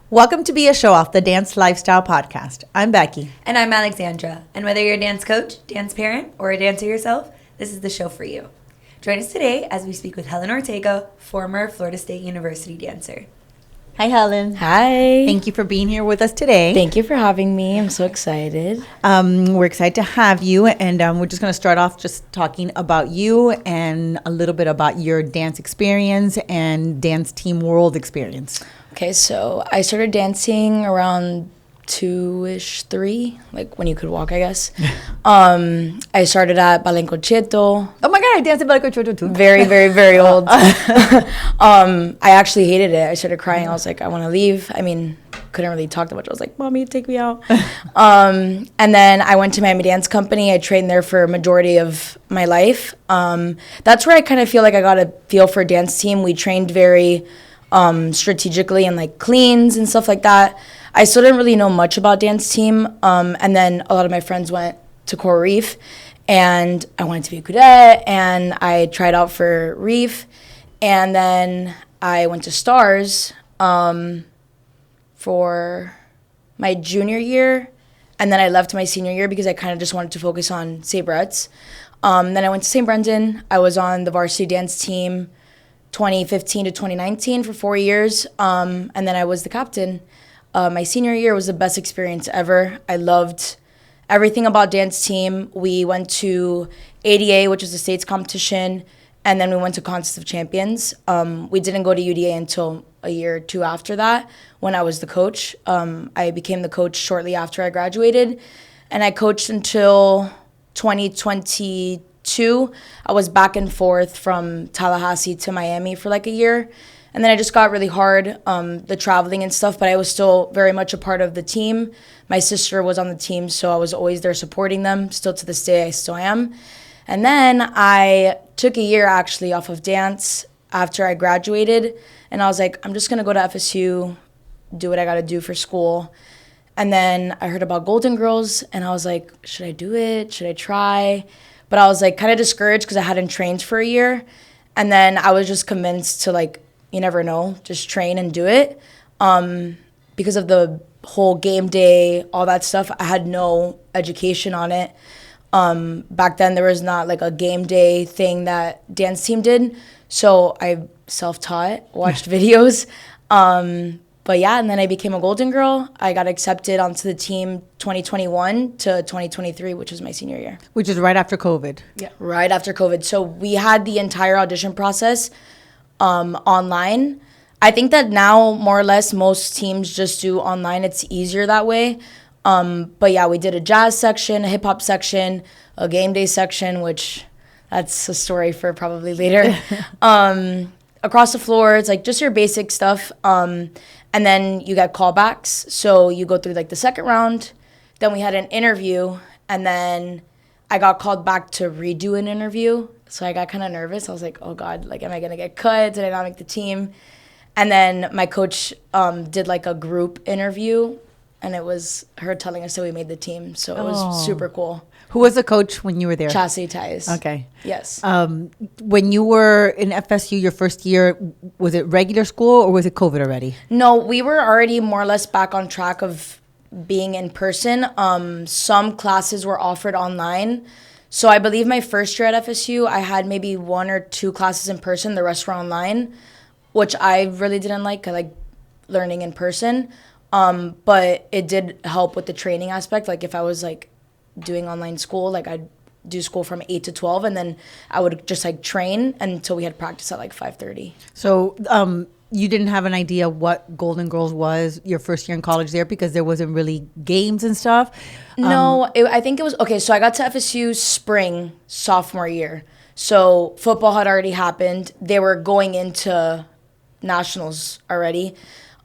Welcome to B.A.Showoff, the Dance Lifestyle Podcast. I'm Becky. And I'm Alexandra. And whether you're a dance coach, dance parent, or a dancer yourself, this is the show for you. Join us today as we speak with Helen Ortega, former Florida State University dancer. Hi, Helen. Hi. Thank you for being here with us today. Thank you for having me. I'm so excited. We're excited to have you, and we're just going to start off just talking about you and a little bit about your dance experience and dance team world experience. Okay, so I started dancing around 2-ish, 3, like when you could walk, I guess. I started at Ballet Concierto. Oh my God, I danced at Ballet Concierto too. Very, very, very old. I actually hated it. I started crying. I was like, I want to leave. I mean, couldn't really talk that much. I was like, Mommy, take me out. And then I went to Miami Dance Company. I trained there for a majority of my life. That's where I kind of feel like I got a feel for dance team. We trained very strategically and like cleans and stuff like that. I still didn't really know much about dance team. And then a lot of my friends went to Coral Reef, and I wanted to be a cadet, and I tried out for Reef, and then I went to Stars for my junior year, and then I left my senior year because I kind of just wanted to focus on Sabrettes. Then I went to St. Brendan. I was on the varsity dance team 2015 to 2019 for 4 years, and then I was the captain. My senior year was the best experience ever. I loved everything about dance team. We went to ADA, which is the state's competition, and then we went to Contest of Champions. We didn't go to UDA until a year or two after that when I was the coach. I became the coach shortly after I graduated, and I coached until 2022. I was back and forth from Tallahassee to Miami for like a year. And then I just got really hard, the traveling and stuff, but I was still very much a part of the team. My sister was on the team, so I was always there supporting them. Still to this day, I still am. And then I took a year actually off of dance after I graduated. And I was like, I'm just going to go to FSU, do what I got to do for school. And then I heard about Golden Girls, and I was like, should I do it? Should I try? But I was like kind of discouraged because I hadn't trained for a year. And then I was just convinced to like, you never know, just train and do it. Because of the whole game day, all that stuff, I had no education on it. Back then there was not like a game day thing that dance team did. So I self-taught, watched videos. But yeah, and then I became a Golden Girl. I got accepted onto the team 2021 to 2023, which was my senior year. Which is right after COVID. Yeah, right after COVID. So we had the entire audition process online. I think that now, more or less, most teams just do online. It's easier that way. But yeah, we did a jazz section, a hip-hop section, a game day section, which that's a story for probably later. Across the floor, it's like just your basic stuff. And then you get callbacks. So you go through like the second round. Then we had an interview. And then I got called back to redo an interview. So I got kind of nervous. I was like, oh God, like, am I going to get cut? Did I not make the team? And then my coach did like a group interview. And it was her telling us that we made the team. So it was super cool. Who was the coach when you were there? Chassie Ties. Okay. Yes. When you were in FSU your first year, was it regular school or was it COVID already? No, we were already more or less back on track of being in person. Some classes were offered online. So I believe my first year at FSU, I had maybe 1 or 2 classes in person. The rest were online, which I really didn't like. I like learning in person. But it did help with the training aspect. Like if I was like doing online school, like I'd do school from 8 to 12, and then I would just like train until we had practice at like 5:30. So you didn't have an idea what Golden Girls was your first year in college there because there wasn't really games and stuff? No, I think it was, okay, so I got to FSU spring sophomore year. So football had already happened. They were going into nationals already.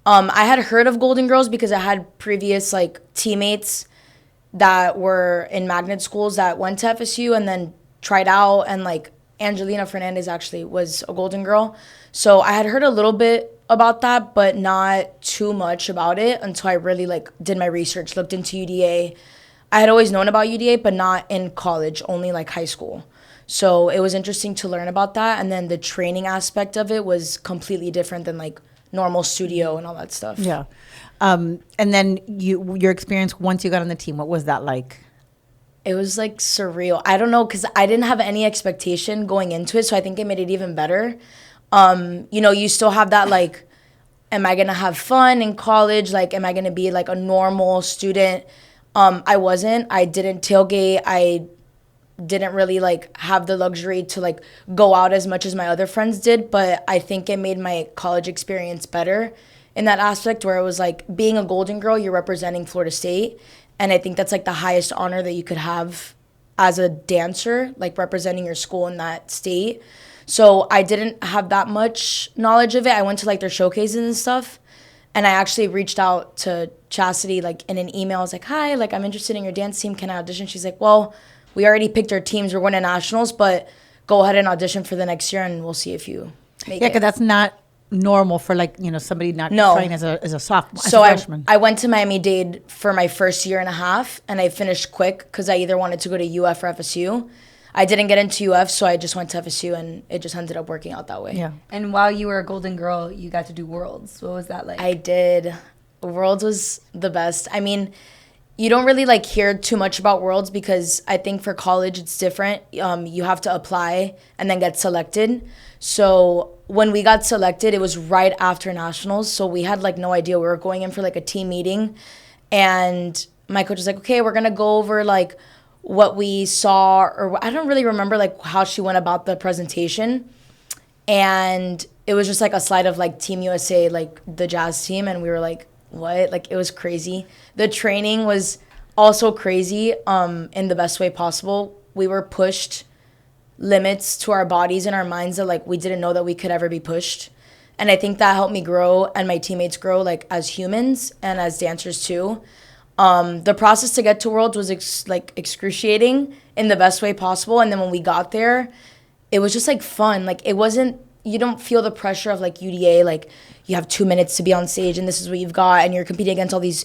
I had heard of Golden Girls because I had previous like teammates that were in magnet schools that went to FSU and then tried out, and like Angelina Fernandez actually was a Golden Girl. So I had heard a little bit about that, but not too much about it until I really like did my research, looked into UDA. I had always known about UDA, but not in college, only like high school. So it was interesting to learn about that. And then the training aspect of it was completely different than like normal studio and all that stuff. Yeah. And then your experience once you got on the team, what was that like? It was like surreal. I don't know, because I didn't have any expectation going into it, so I think it made it even better. You still have that like, am I gonna have fun in college? Like, am I gonna be like a normal student? I wasn't. I didn't tailgate. I didn't really like have the luxury to like go out as much as my other friends did, but I think it made my college experience better in that aspect, where it was like being a Golden Girl, you're representing Florida State, and I think that's like the highest honor that you could have as a dancer, like representing your school in that state. So I didn't have that much knowledge of it. I went to like their showcases and stuff, and I actually reached out to Chastity like in an email. I was like, hi, like I'm interested in your dance team. Can I audition? She's like, well, we already picked our teams. We're going to nationals, but go ahead and audition for the next year, and we'll see if you make it. Yeah, because that's not normal for like, somebody not trying as a sophomore, so as a freshman. I went to Miami-Dade for my first year and a half, and I finished quick because I either wanted to go to UF or FSU. I didn't get into UF, so I just went to FSU, and it just ended up working out that way. Yeah. And while you were a Golden Girl, you got to do Worlds. What was that like? I did. Worlds was the best. I mean, you don't really like hear too much about Worlds because I think for college it's different. You have to apply and then get selected. So when we got selected, it was right after nationals. So we had like no idea. We were going in for like a team meeting, and my coach was like, okay, we're going to go over like what we saw, or I don't really remember like how she went about the presentation. And it was just like a slide of like Team USA, like the jazz team. And we were like, what? Like, it was crazy. The training was also crazy in the best way possible. We were pushed limits to our bodies and our minds that like we didn't know that we could ever be pushed. And I think that helped me grow and my teammates grow like as humans and as dancers too. The process to get to Worlds was excruciating in the best way possible. And then when we got there, it was just like fun. Like, it wasn't, you don't feel the pressure of like UDA, like you have 2 minutes to be on stage and this is what you've got, and you're competing against all these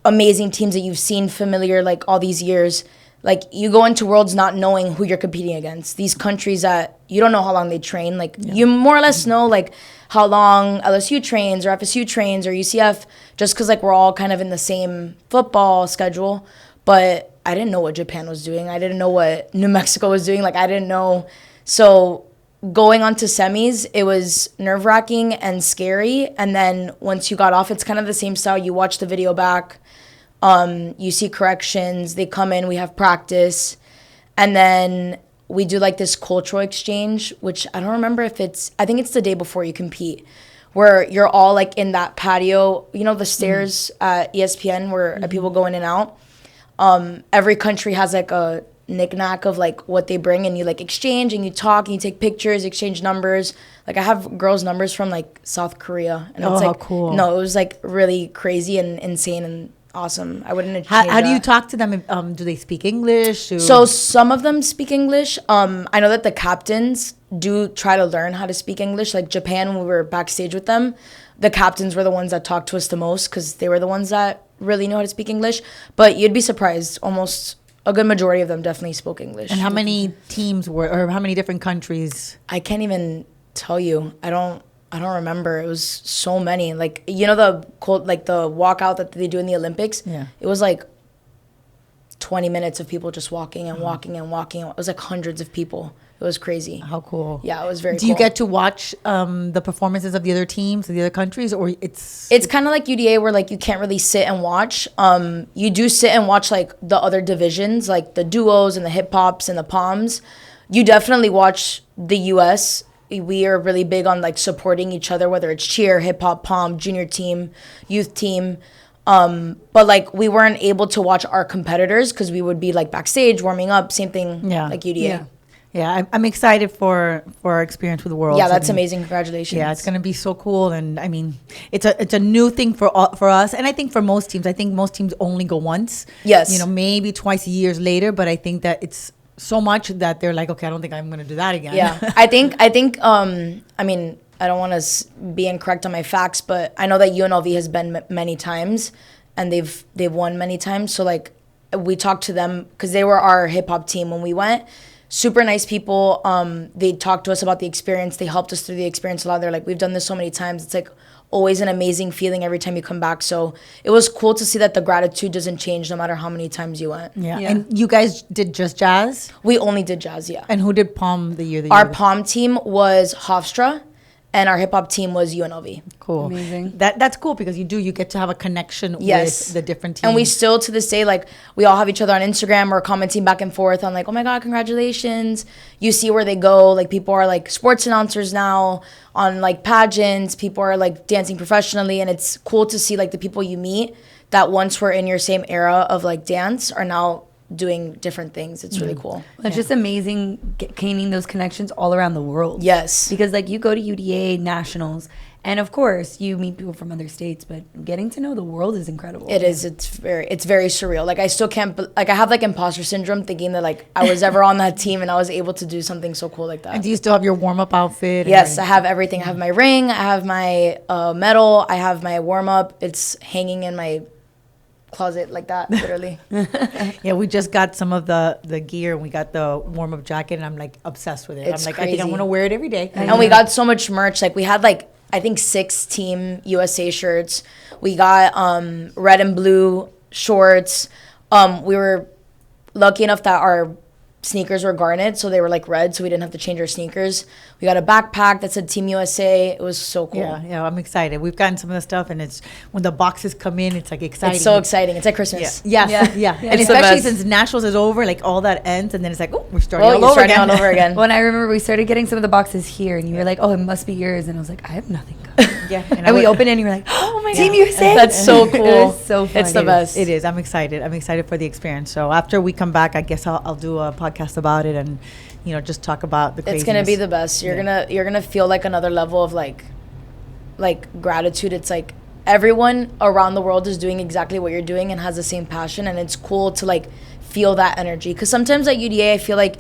amazing teams that you've seen familiar like all these years. Like, you go into Worlds not knowing who you're competing against. These countries that you don't know how long they train. Like, you more or less know like how long LSU trains or FSU trains or UCF, just because like we're all kind of in the same football schedule. But I didn't know what Japan was doing. I didn't know what New Mexico was doing. Like, I didn't know. So going on to semis, it was nerve-wracking and scary. And then once you got off, it's kind of the same style. You watch the video back. You see corrections. They come in. We have practice. And then we do like this cultural exchange, which I don't remember if I think it's the day before you compete, where you're all like in that patio, the stairs at ESPN where people go in and out. Every country has like a knick-knack of like what they bring, and you like exchange and you talk and you take pictures, exchange numbers. Like, I have girls' numbers from like South Korea, and it's like, cool. No, it was like really crazy and insane and awesome. I wouldn't have How do you talk to them? Do they speak English? So some of them speak English. I know that the captains do try to learn how to speak English. Like Japan, when we were backstage with them, the captains were the ones that talked to us the most because they were the ones that really know how to speak English. But you'd be surprised. Almost a good majority of them definitely spoke English. And how many teams or how many different countries? I can't even tell you. I don't remember. It was so many. Like, the walkout that they do in the Olympics. Yeah. It was like 20 minutes of people just walking and walking and walking. It was like hundreds of people. It was crazy. How cool. Yeah, it was very cool. Do you get to watch the performances of the other teams, of the other countries, or it's kind of like UDA where like you can't really sit and watch. You do sit and watch like the other divisions, like the duos and the hip hops and the poms. You definitely watch the US. We are really big on like supporting each other, whether it's cheer, hip hop, pom, junior team, youth team. But like we weren't able to watch our competitors because we would be like backstage warming up. Same thing like UDA. Yeah, I'm excited for our experience with the World. Yeah, that's amazing. Congratulations. Yeah, it's going to be so cool. And I mean, it's a new thing for us. And I think for most teams, I think most teams only go once. Yes. Maybe twice years later. But I think that it's so much that they're like, okay, I don't think I'm going to do that again. Yeah, I think. I mean, I don't want to be incorrect on my facts, but I know that UNLV has been many times, and they've won many times. So like, we talked to them because they were our hip hop team when we went. super nice people. They talked to us about the experience. They helped us through the experience a lot. They're like, we've done this so many times. It's like always an amazing feeling every time you come back. So it was cool to see that the gratitude doesn't change no matter how many times you went. Yeah. And you guys did just jazz? We only did jazz, yeah. And who did pom the year that Our pom team was Hofstra, and our hip hop team was UNLV. Cool. Amazing. That's cool because you get to have a connection Yes. with the different teams. And we still, to this day, like, we all have each other on Instagram. We're commenting back and forth on, like, oh, my God, congratulations. You see where they go. Like, people are, like, sports announcers now on, like, pageants. People are, like, dancing professionally. And it's cool to see, like, the people you meet that once were in your same era of, like, dance are now doing different things. It's really cool. It's just amazing gaining those connections all around the world. Yes. Because like you go to UDA nationals, and of course you meet people from other states, but getting to know the world is incredible. It is. It's very surreal. Like, I still can't, like, I have, like, imposter syndrome thinking that, like, I was ever on that team and I was able to do something so cool like that. And do you still have your warm-up outfit? Yes, I have everything. I have my ring, I have my medal, I have my warm-up. It's hanging in my closet like that, literally. Yeah, we just got some of the gear, and we got the warm-up jacket, and I'm, like, obsessed with it. It's I'm like, crazy. I think I'm going to wear it every day. And we got so much merch. Like, we had, like, I think 6 Team USA shirts. We got red and blue shorts. We were lucky enough that our sneakers were garnet, so they were, like, red, so we didn't have to change our sneakers. We got a backpack that said Team USA. It was so cool. Yeah, I'm excited. We've gotten some of the stuff, and it's when the boxes come in, it's like exciting. It's so exciting. It's like Christmas. Yeah. And It's the especially best. since Nationals is over, like all that ends, and then it's like, oh, we're starting Oh, all you're over starting again. all over again. When I remember we started getting some of the boxes here, and you were like, "Oh, it must be yours," and I was like, "I have nothing." Yeah, And we opened it, and you were like, "Oh my Team USA!" That's so cool. It was so fun. It's the best. It is. I'm excited. I'm excited for the experience. So after we come back, I guess I'll do a podcast about it and, just talk about the craziness. It's gonna be the best. You're gonna feel like another level of like gratitude. It's like everyone around the world is doing exactly what you're doing and has the same passion, and it's cool to like feel that energy. Because sometimes at UDA, I feel like,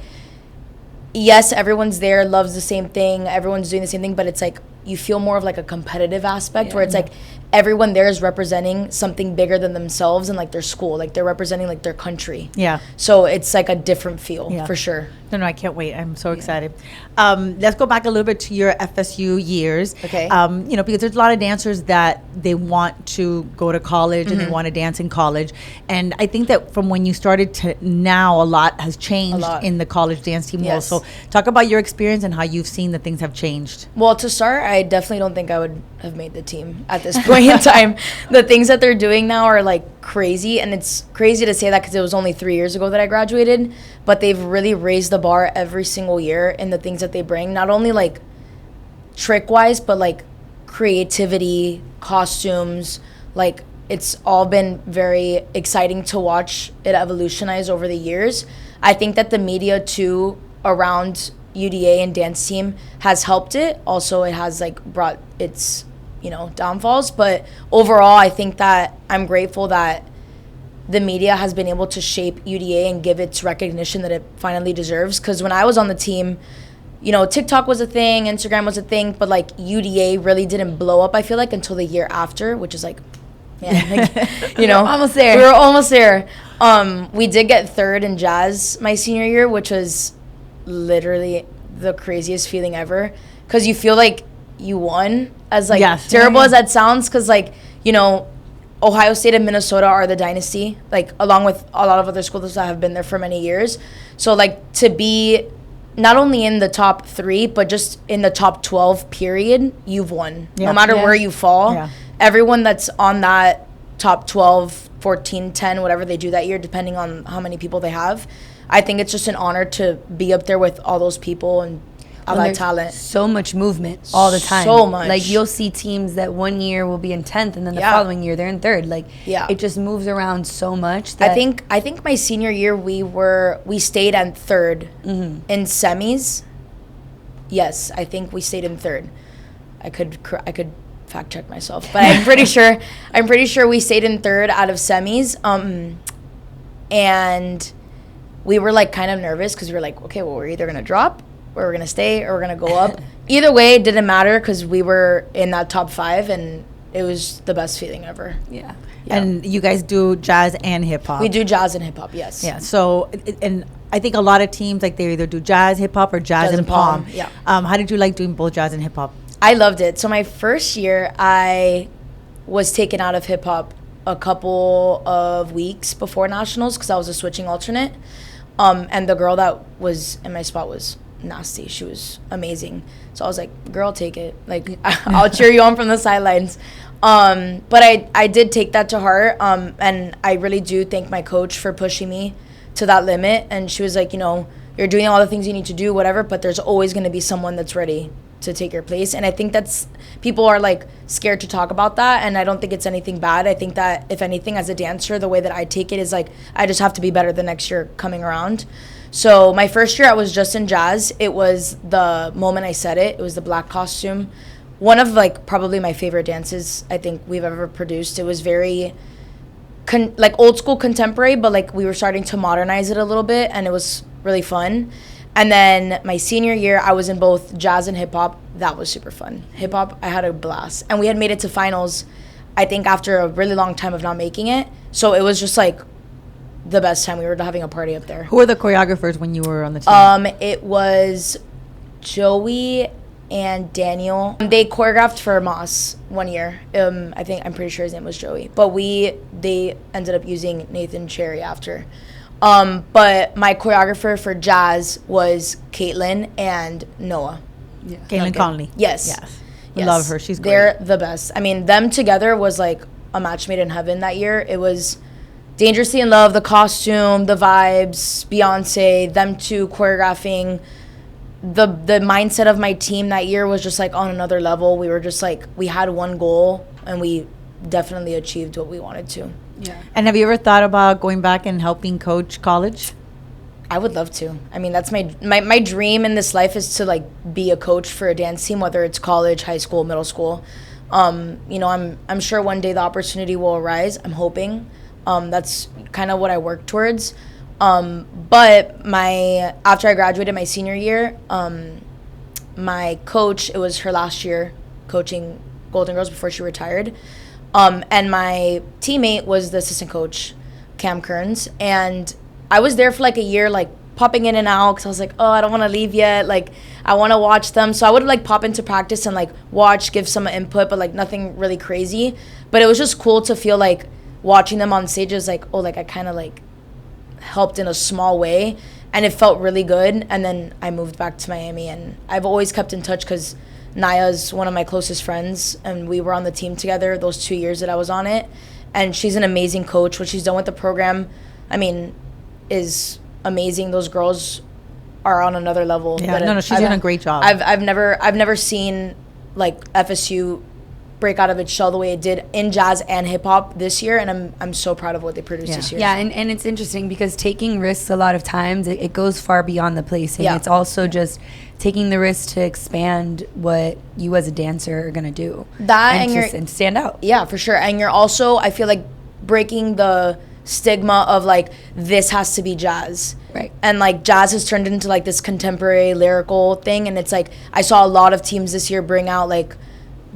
yes, everyone's there, loves the same thing, everyone's doing the same thing, but it's like you feel more of like a competitive aspect where it's like everyone there is representing something bigger than themselves and like their school, like they're representing like their country. Yeah. So it's like a different feel for sure. No, I can't wait. I'm so excited. Let's go back a little bit to your FSU years. Okay. Because there's a lot of dancers that they want to go to college and they want to dance in college. And I think that from when you started to now, a lot has changed in the college dance team world. So talk about your experience and how you've seen that things have changed. Well, to start, I definitely don't think I would have made the team at this point in time. The things that they're doing now are like crazy, and it's crazy to say that because it was only 3 years ago that I graduated, but they've really raised the bar every single year in the things that they bring, not only like trick wise, but like creativity, costumes. Like, it's all been very exciting to watch it evolutionize over the years. I think that the media too around UDA and dance team has helped it. Also, it has like brought its downfalls, but overall I think that I'm grateful that the media has been able to shape UDA and give its recognition that it finally deserves. Because when I was on the team, TikTok was a thing, Instagram was a thing, but like UDA really didn't blow up, I feel like, until the year after, which is like, almost there. We were almost there. We did get third in jazz my senior year, which was literally the craziest feeling ever, because you feel like you won, as like terrible as that sounds, because like Ohio State and Minnesota are the dynasty, like along with a lot of other schools that have been there for many years. So like to be not only in the top 3 but just in the top 12 period, you've won. No matter where you fall, everyone that's on that top 12, 14, 10, whatever they do that year, depending on how many people they have, I think it's just an honor to be up there with all those people and all that talent. So much movement all the time. So much. Like, you'll see teams that one year will be in 10th and then the following year they're in 3rd. Like, it just moves around so much that I think my senior year we stayed at 3rd in semis. Yes, I think we stayed in 3rd. I could fact check myself, but I'm pretty sure we stayed in 3rd out of semis. And we were like kind of nervous because we were like, okay, well, we're either gonna drop, or we're gonna stay, or we're gonna go up. Either way, it didn't matter because we were in that top 5, and it was the best feeling ever. Yeah. And you guys do jazz and hip hop. We do jazz and hip hop, yes. Yeah. So, and I think a lot of teams, like, they either do jazz, hip hop, or jazz and pom. Yeah. How did you like doing both jazz and hip hop? I loved it. So my first year, I was taken out of hip hop a couple of weeks before nationals because I was a switching alternate. And the girl that was in my spot was nasty. She was amazing. So I was like, girl, take it. Like, I'll cheer you on from the sidelines. But I did take that to heart. And I really do thank my coach for pushing me to that limit. And she was like, you know, you're doing all the things you need to do, whatever, but there's always going to be someone that's ready to take your place. And I think that's, people are like scared to talk about that, and I don't think it's anything bad. I think that if anything, as a dancer, the way that I take it is like, I just have to be better the next year coming around. So my first year I was just in jazz. It was the moment I said it was the black costume, one of like probably my favorite dances I think we've ever produced. It was very like old school contemporary, but like we were starting to modernize it a little bit, and it was really fun. And then my senior year, I was in both jazz and hip hop. That was super fun. Hip hop, I had a blast. And we had made it to finals, I think, after a really long time of not making it. So it was just like the best time. We were having a party up there. Who were the choreographers when you were on the team? It was Joey and Daniel. They choreographed for Moss one year. I'm pretty sure his name was Joey. But they ended up using Nathan Cherry after. But my choreographer for jazz was Caitlin and Noah. Yeah. Caitlin Conley. Yes. We love her. She's great. They're the best. I mean, them together was like a match made in heaven that year. It was Dangerously in Love, the costume, the vibes, Beyonce, them two choreographing. The mindset of my team that year was just like on another level. We were just like, we had one goal, and we definitely achieved what we wanted to. Yeah. And have you ever thought about going back and helping coach college? I would love to. I mean, that's my dream in this life is to like be a coach for a dance team, whether it's college, high school, middle school. You know, I'm sure one day the opportunity will arise. I'm hoping. That's kind of what I work towards. But after I graduated my senior year, my coach, it was her last year coaching Golden Girls before she retired. And my teammate was the assistant coach, Cam Kearns. And I was there for like a year, like popping in and out, because I was like, oh, I don't want to leave yet. Like, I want to watch them. So I would like pop into practice and like watch, give some input, but like nothing really crazy. But it was just cool to feel like watching them on stage is like, oh, like I kind of like helped in a small way. And it felt really good. And then I moved back to Miami, and I've always kept in touch because Naya's one of my closest friends, and we were on the team together those 2 years that I was on it. And she's an amazing coach. What she's done with the program, I mean, is amazing. Those girls are on another level. Yeah, no, she's doing a great job. I've never seen like FSU break out of its shell the way it did in jazz and hip hop this year, and I'm so proud of what they produced this year. Yeah, and it's interesting because taking risks a lot of times it goes far beyond the placing. Yeah. It's also just taking the risk to expand what you as a dancer are gonna do. And stand out. Yeah, for sure. And you're also, I feel like, breaking the stigma of like this has to be jazz. Right. And like jazz has turned into like this contemporary lyrical thing, and it's like I saw a lot of teams this year bring out like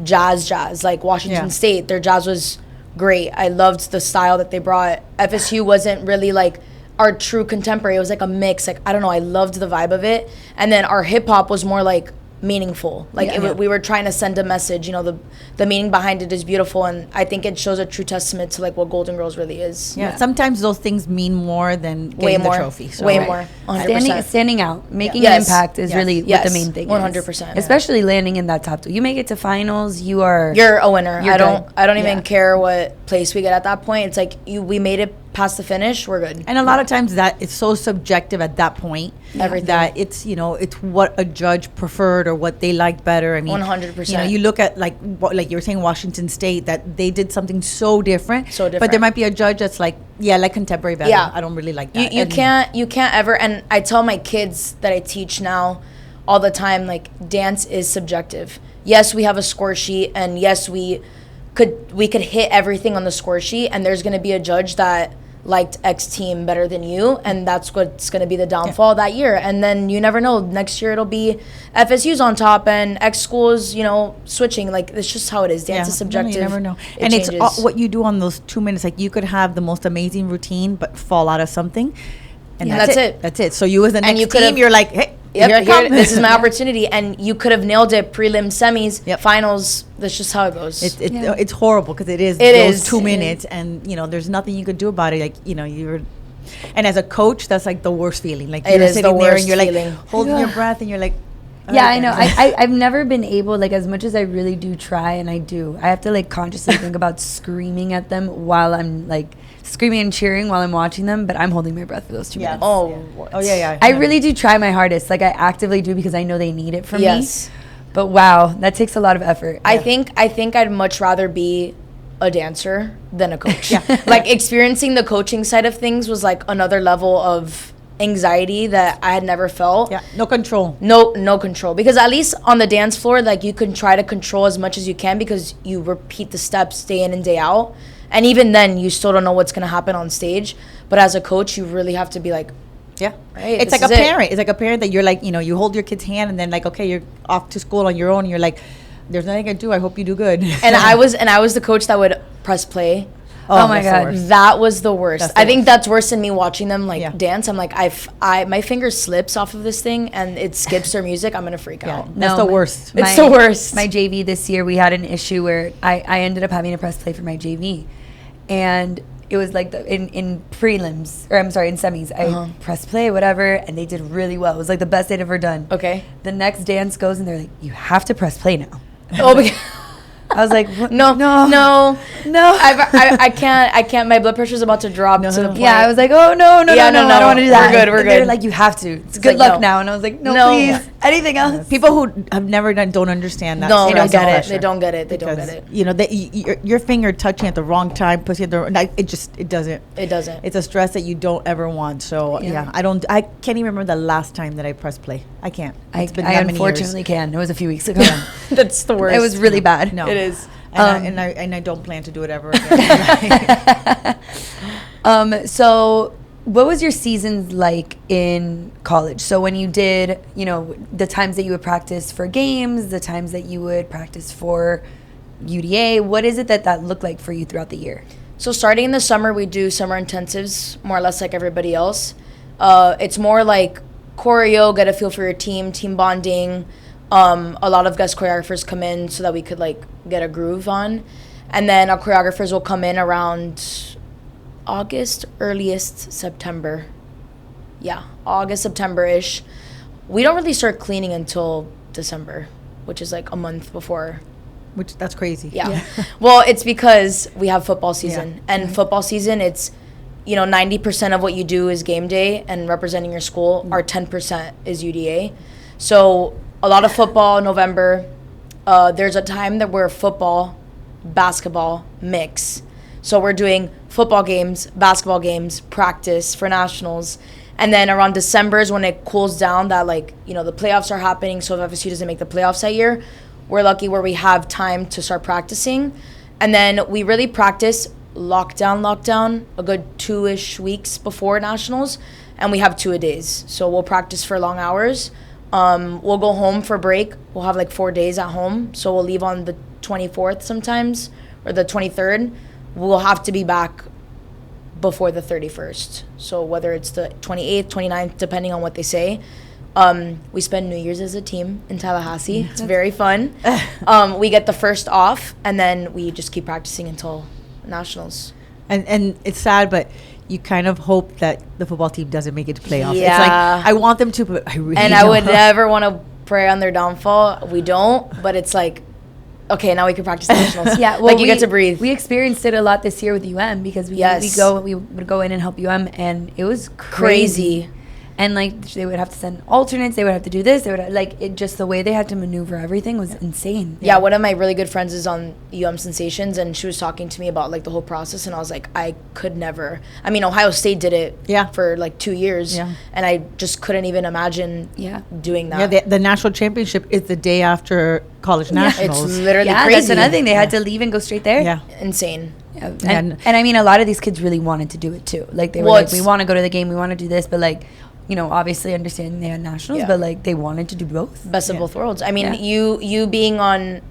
jazz, like Washington State. Their jazz was great. I loved the style that they brought. FSU wasn't really like our true contemporary. It was like a mix. Like, I don't know, I loved the vibe of it. And then our hip hop was more like meaningful. Like we were trying to send a message. You know, the meaning behind it is beautiful, and I think it shows a true testament to like what Golden Girls really is. Yeah, sometimes those things mean more than getting the trophy. So. Way more. 100%. Standing out, making an impact is really what the main thing 100%. is. Especially landing in that top two. You make it to finals, you're a winner. I don't even care what place we get at that point. It's like we made it past the finish, we're good. And a lot of times that it's so subjective at that point. Everything. That it's, you know, it's what a judge preferred or what they liked better. I mean, 100%. You know, you look at like you were saying, Washington State, that they did something so different. But there might be a judge that's like, yeah, I like contemporary better. Yeah. I don't really like that. You can't ever, and I tell my kids that I teach now all the time, like, dance is subjective. Yes, we have a score sheet, and yes, we could hit everything on the score sheet, and there's going to be a judge that liked X team better than you, and that's what's going to be the downfall that year. And then you never know, next year it'll be FSU's on top and X schools, you know, switching. Like, it's just how it is. Dance is subjective. You never know. And it's what you do on those 2 minutes. Like, you could have the most amazing routine but fall out of something, and that's it. That's it. So you as the next team, you're like, hey, this is my opportunity, and you could have nailed it prelim, semis, finals. That's just how it goes. It's horrible because it is 2 minutes, and you know there's nothing you could do about it. Like, you know, and as a coach, that's like the worst feeling. Like, you're sitting there and you're like holding your breath, and you're like, I know. I've never been able, like, as much as I really do try, and I have to like consciously think about screaming at them while I'm like screaming and cheering while I'm watching them, but I'm holding my breath for those 2 minutes. I really do try my hardest. Like, I actively do because I know they need it from me. But wow, that takes a lot of effort. I think I'd much rather be a dancer than a coach. Like, experiencing the coaching side of things was like another level of anxiety that I had never felt. No control. No control. Because at least on the dance floor, like, you can try to control as much as you can because you repeat the steps day in and day out. And even then, you still don't know what's going to happen on stage. But as a coach, you really have to be like, right, it's like a parent. It's like a parent that you're like, you know, you hold your kid's hand and then like, okay, you're off to school on your own. And you're like, there's nothing I can do. I hope you do good. And I was the coach that would press play. Oh my God, that was the worst. I think that's worse than me watching them like dance. I'm like, my finger slips off of this thing and it skips their music. I'm gonna freak out. That's the worst. It's the worst. My JV this year, we had an issue where I ended up having to press play for my JV, and it was like in prelims, or I'm sorry, in semis. I pressed play, whatever, and they did really well. It was like the best they'd ever done. Okay. The next dance goes, and they're like, "You have to press play now." I was like, no. I can't. My blood pressure's about to drop to the point. Yeah, I was like, oh, no, I don't want to do that. We're good. They're like, you have to. It's good luck now. And I was like, no, please. Anything else? People who have never done don't understand that. No, they don't get it. They don't get it. You know, your finger touching at the wrong time, pushing at it doesn't. It doesn't. It's a stress that you don't ever want. So I can't even remember the last time that I pressed play. I can't. It's been I unfortunately can. It was a few weeks ago. That's the worst. It was really bad. No, it is. And I don't plan to do it ever again. So what was your seasons like in college? So when you did, you know, the times that you would practice for games, the times that you would practice for UDA, what is it that looked like for you throughout the year? So starting in the summer, we do summer intensives, more or less like everybody else. It's more like choreo, get a feel for your team bonding. A lot of guest choreographers come in so that we could like get a groove on, and then our choreographers will come in around August, earliest September. August, September-ish. We don't really start cleaning until December, which is like a month before. Which, that's crazy. Yeah. Well, it's because we have football season, and football season, it's, you know, 90% of what you do is game day and representing your school. Our 10% is UDA. So a lot of football, November. There's a time that we're football, basketball mix. So we're doing football games, basketball games, practice for nationals. And then around December is when it cools down that, like, you know, the playoffs are happening. So if FSU doesn't make the playoffs that year, we're lucky where we have time to start practicing. And then we really practice lockdown, a good 2-ish weeks before nationals. And we have 2-a-days. So we'll practice for long hours. We'll go home for break. We'll have like 4 days at home. So we'll leave on the 24th sometimes, or the 23rd. We'll have to be back before the 31st. So whether it's the 28th, 29th, depending on what they say. We spend New Year's as a team in Tallahassee. It's very fun. We get the first off, and then we just keep practicing until nationals. And it's sad, but you kind of hope that the football team doesn't make it to playoffs. Yeah. It's like, I want them to, but I really don't. I would never want to pray on their downfall. We don't, but it's like, okay, now we can practice nationals. Yeah, well, like you get to breathe. We experienced it a lot this year with UM because we would go in and help UM, and it was crazy. And like they would have to send alternates, they would have to do this, they would like it. Just the way they had to maneuver everything was insane. Yeah, one of my really good friends is on UM Sensations, and she was talking to me about like the whole process, and I was like, I could never. I mean, Ohio State did it for like 2 years, and I just couldn't even imagine doing that. Yeah, the national championship is the day after college nationals. It's literally crazy. That's another thing. They had to leave and go straight there. Yeah, insane. Yeah. And I mean, a lot of these kids really wanted to do it too. Like they were like, we want to go to the game, we want to do this, but like, you know, obviously understanding they had nationals, but like they wanted to do both. Best of both worlds. I mean, you being on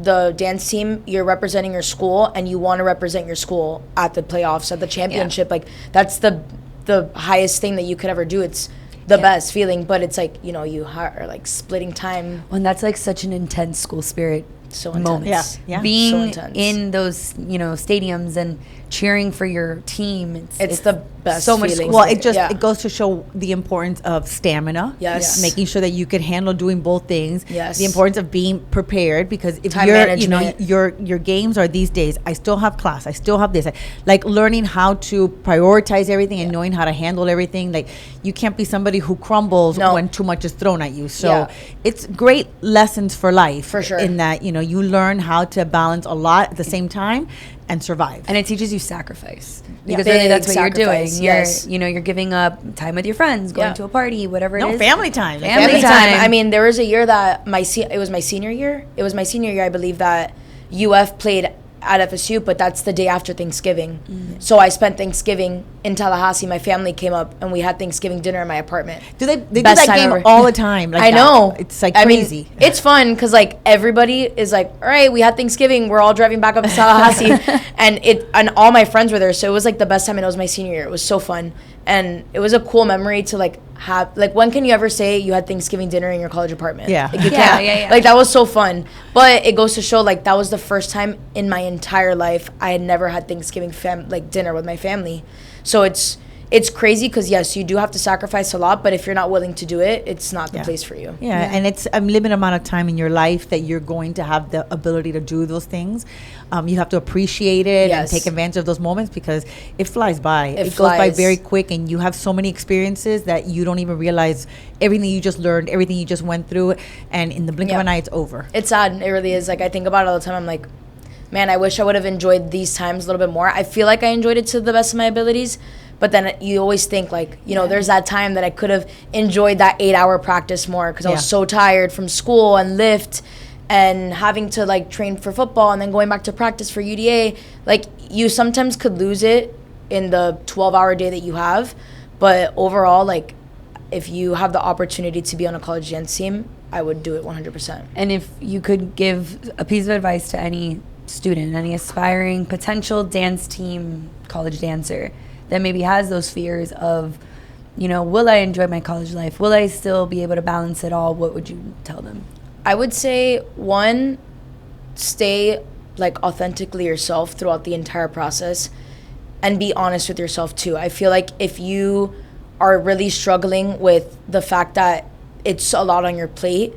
the dance team, you're representing your school, and you want to represent your school at the playoffs, at the championship. Like that's the highest thing that you could ever do. It's the best feeling, but it's like, you know, you are like splitting time. Well, and that's like such an intense school spirit. So intense. Yeah. Being in those, you know, stadiums and cheering for your team. It's the best so much feeling. Well, it goes to show the importance of stamina. Yes. Making sure that you can handle doing both things. Yes. The importance of being prepared, because if time you're, management. you know, your games are these days, I still have class, I still have this. Like learning how to prioritize everything and knowing how to handle everything. Like you can't be somebody who crumbles when too much is thrown at you. So it's great lessons for life. For sure. In that, you know, you learn how to balance a lot at the same time and survive. And it teaches you sacrifice, because really that's what you're doing. You're giving up time with your friends, going to a party, whatever it is. Family time. Family time. I mean, there was a year that it was my senior year. It was my senior year, I believe, that UF played at FSU, but that's the day after Thanksgiving. Mm-hmm. So I spent Thanksgiving in Tallahassee. My family came up and we had Thanksgiving dinner in my apartment. They do that game all the time. Like I know. It's like crazy. I mean, it's fun because like everybody is like, all right, we had Thanksgiving. We're all driving back up to Tallahassee, and all my friends were there. So it was like the best time, and it was my senior year. It was so fun, and it was a cool memory to like have. Like, when can you ever say you had Thanksgiving dinner in your college apartment? Yeah, like, you can't. Like that was so fun. But it goes to show like that was the first time in my entire life I had never had Thanksgiving dinner with my family. So it's crazy because yes, you do have to sacrifice a lot, but if you're not willing to do it, it's not the place for you. Yeah, and it's a limited amount of time in your life that you're going to have the ability to do those things. You have to appreciate it and take advantage of those moments, because it flies by. It goes by very quick, and you have so many experiences that you don't even realize everything you just learned, everything you just went through, and in the blink of an eye, it's over. It's sad. It really is. Like, I think about it all the time. I'm like, man, I wish I would have enjoyed these times a little bit more. I feel like I enjoyed it to the best of my abilities. But then you always think like, you know, there's that time that I could have enjoyed that 8-hour practice more because I was so tired from school and lift and having to like train for football and then going back to practice for UDA. Like, you sometimes could lose it in the 12-hour day that you have. But overall, like, if you have the opportunity to be on a college dance team, I would do it 100%. And if you could give a piece of advice to any student, any aspiring potential dance team college dancer that maybe has those fears of, you know, will I enjoy my college life? Will I still be able to balance it all? What would you tell them? I would say, one, stay like authentically yourself throughout the entire process and be honest with yourself too. I feel like if you are really struggling with the fact that it's a lot on your plate,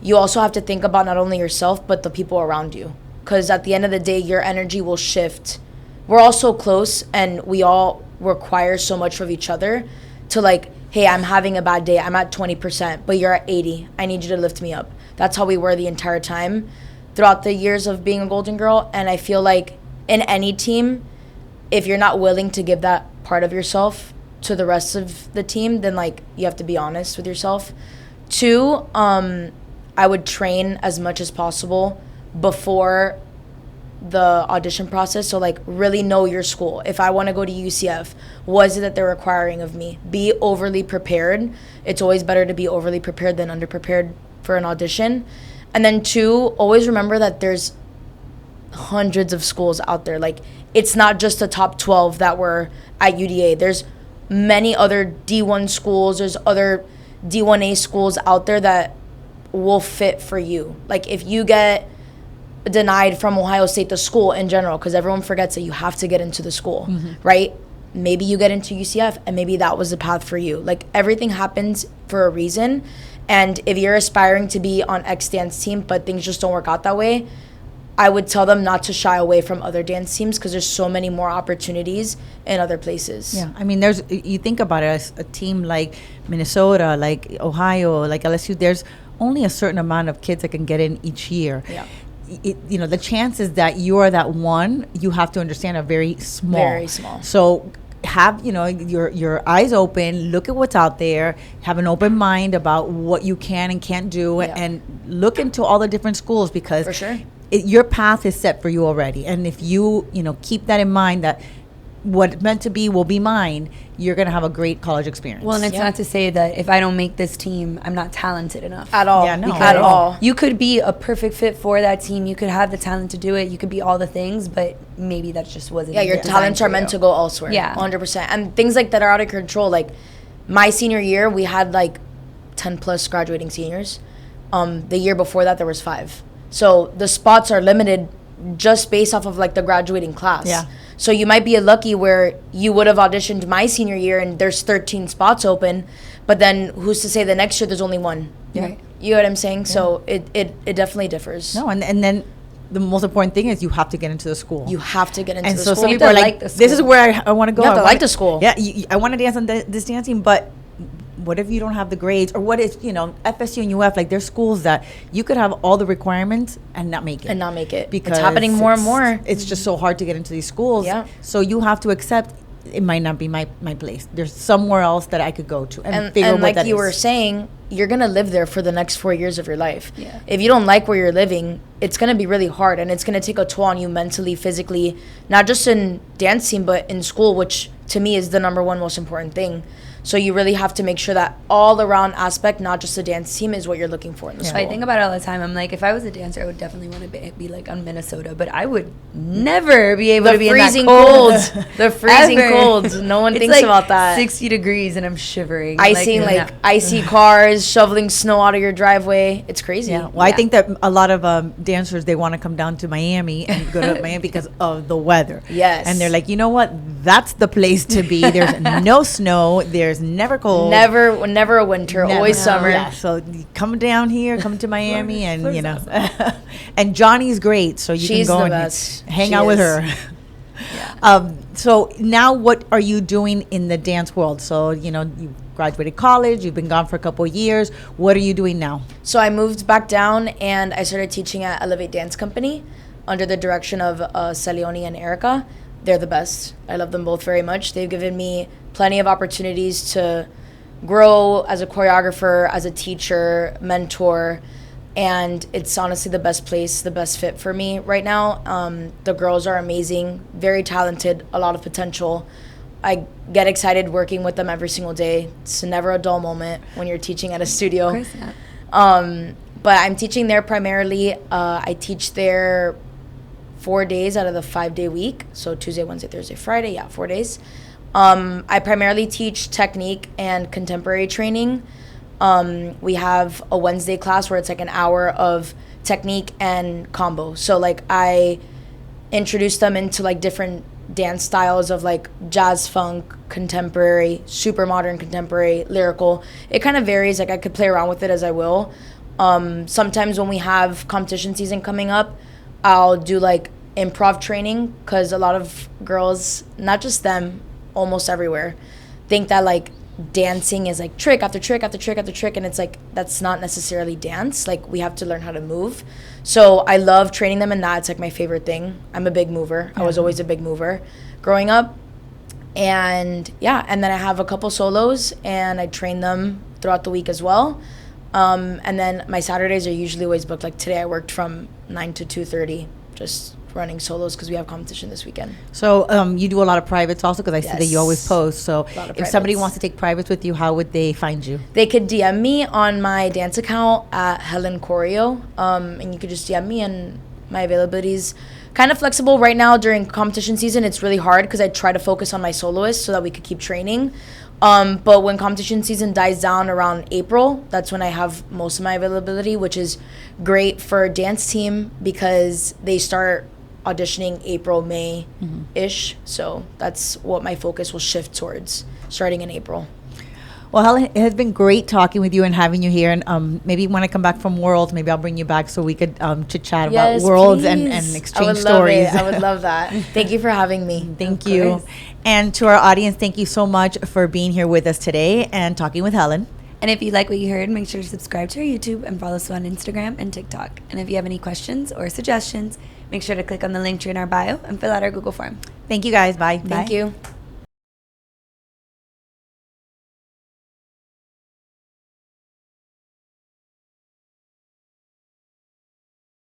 you also have to think about not only yourself but the people around you, because at the end of the day, your energy will shift. We're all so close and we all require so much of each other to like, hey, I'm having a bad day, I'm at 20%, but you're at 80, I need you to lift me up. That's how we were the entire time throughout the years of being a Golden Girl. And I feel like in any team, if you're not willing to give that part of yourself to the rest of the team, then like you have to be honest with yourself. 2, I would train as much as possible before the audition process. So like, really know your school. If I want to go to UCF, what is it that they're requiring of me? Be overly prepared. It's always better to be overly prepared than underprepared for an audition. And then 2, always remember that there's hundreds of schools out there. Like, it's not just the top 12 that were at UDA. There's many other D1 schools. There's other D1A schools out there that will fit for you. Like, if you get denied from Ohio State, the school in general, because everyone forgets that you have to get into the school, right? Maybe you get into UCF and maybe that was the path for you. Like, everything happens for a reason. And if you're aspiring to be on X dance team but things just don't work out that way, I would tell them not to shy away from other dance teams, because there's so many more opportunities in other places. Yeah, I mean, you think about it, as a team like Minnesota, like Ohio, like LSU, there's only a certain amount of kids that can get in each year. Yeah. You know, the chances that you are that one, you have to understand, are very small. Very small. So have, you know, your eyes open, look at what's out there, have an open mind about what you can and can't do, and look into all the different schools, because for sure, your path is set for you already. And if you keep that in mind, that what's meant to be will be mine, you're going to have a great college experience. Well, and it's not to say that if I don't make this team, I'm not talented enough. At all. Yeah, no. At all. You could be a perfect fit for that team. You could have the talent to do it. You could be all the things, but maybe that just wasn't. Yeah, your talents are meant to go elsewhere. Yeah. 100%. And things like that are out of control. Like, my senior year, we had, like, 10 plus graduating seniors. The year before that, there was 5. So the spots are limited just based off of, like, the graduating class. Yeah. So you might be lucky where you would have auditioned my senior year and there's 13 spots open, but then who's to say the next year there's only 1? Yeah. You know what I'm saying? Yeah. So it definitely differs. No, and then the most important thing is you have to get into the school. You have to get into the school. school. Some people are like, this is where I want to go. You have to like the school. Yeah, I want to dance on this dance team, but what if you don't have the grades? Or what if, FSU and UF, like, there's schools that you could have all the requirements and not make it. Because it's happening more and more. It's just so hard to get into these schools. Yeah. So you have to accept it might not be my place. There's somewhere else that I could go to and figure out what that is. And like you were saying, you're going to live there for the next 4 years of your life. Yeah. If you don't like where you're living, it's going to be really hard, and it's going to take a toll on you mentally, physically, not just in dance team, but in school, which to me is the number one most important thing. So you really have to make sure that all around aspect, not just the dance team, is what you're looking for in the school. I think about it all the time. I'm like, if I was a dancer, I would definitely want to be like on Minnesota, but I would never be able to be in that cold. The freezing cold. No one thinks about that. 60 degrees and I'm shivering. Icing, icy cars, shoveling snow out of your driveway. It's crazy. Yeah. Well, I think that a lot of dancers, they want to come down to Miami and go to Miami because of the weather. Yes. And they're like, you know what? That's the place to be. There's no snow. There's never cold. Never a winter. Never. Always summer. Yeah. So come down here, come to Miami, and and Johnny's great. So you can go and hang out with her. Yeah. So now what are you doing in the dance world? So, you graduated college, you've been gone for a couple of years. What are you doing now? So I moved back down and I started teaching at Elevate Dance Company under the direction of Celioni and Erica. They're the best. I love them both very much. They've given me plenty of opportunities to grow as a choreographer, as a teacher, mentor, and it's honestly the best place, the best fit for me right now. The girls are amazing, very talented, a lot of potential. I get excited working with them every single day. It's never a dull moment when you're teaching at a studio. Of course not. But I'm teaching there primarily. I teach there 4 days out of the 5-day week. So Tuesday, Wednesday, Thursday, Friday. Yeah, 4 days. I primarily teach technique and contemporary training. We have a Wednesday class where it's like an hour of technique and combo. So like I introduce them into like different dance styles of like jazz, funk, contemporary, super modern, contemporary, lyrical. It kind of varies. Like I could play around with it as I will. Sometimes when we have competition season coming up, I'll do like improv training because a lot of girls, not just them, almost everywhere, think that like dancing is like trick after trick after trick after trick, and it's like that's not necessarily dance. Like we have to learn how to move. So I love training them in that. It's like my favorite thing. I'm a big mover. I was always a big mover growing up. And and then I have a couple solos and I train them throughout the week as well. And then my Saturdays are usually always booked. Like today I worked from 9 to 2:30 just running solos because we have competition this weekend. So you do a lot of privates also, because I see that you always post. So if somebody wants to take privates with you, how would they find you? They could DM me on my dance account at Helen Choreo, and you could just DM me, and my availability is kind of flexible. Right now during competition season, it's really hard because I try to focus on my soloists so that we could keep training. But when competition season dies down around April, that's when I have most of my availability, which is great for dance team because they start auditioning April, May-ish. So that's what my focus will shift towards, starting in April. Well, Helen, it has been great talking with you and having you here. And maybe when I come back from Worlds, maybe I'll bring you back so we could chit-chat about Worlds and exchange stories. I would love that. Thank you for having me. Thank you. And to our audience, thank you so much for being here with us today and talking with Helen. And if you like what you heard, make sure to subscribe to our YouTube and follow us on Instagram and TikTok. And if you have any questions or suggestions, make sure to click on the link tree in our bio and fill out our Google form. Thank you, guys. Bye. Thank you.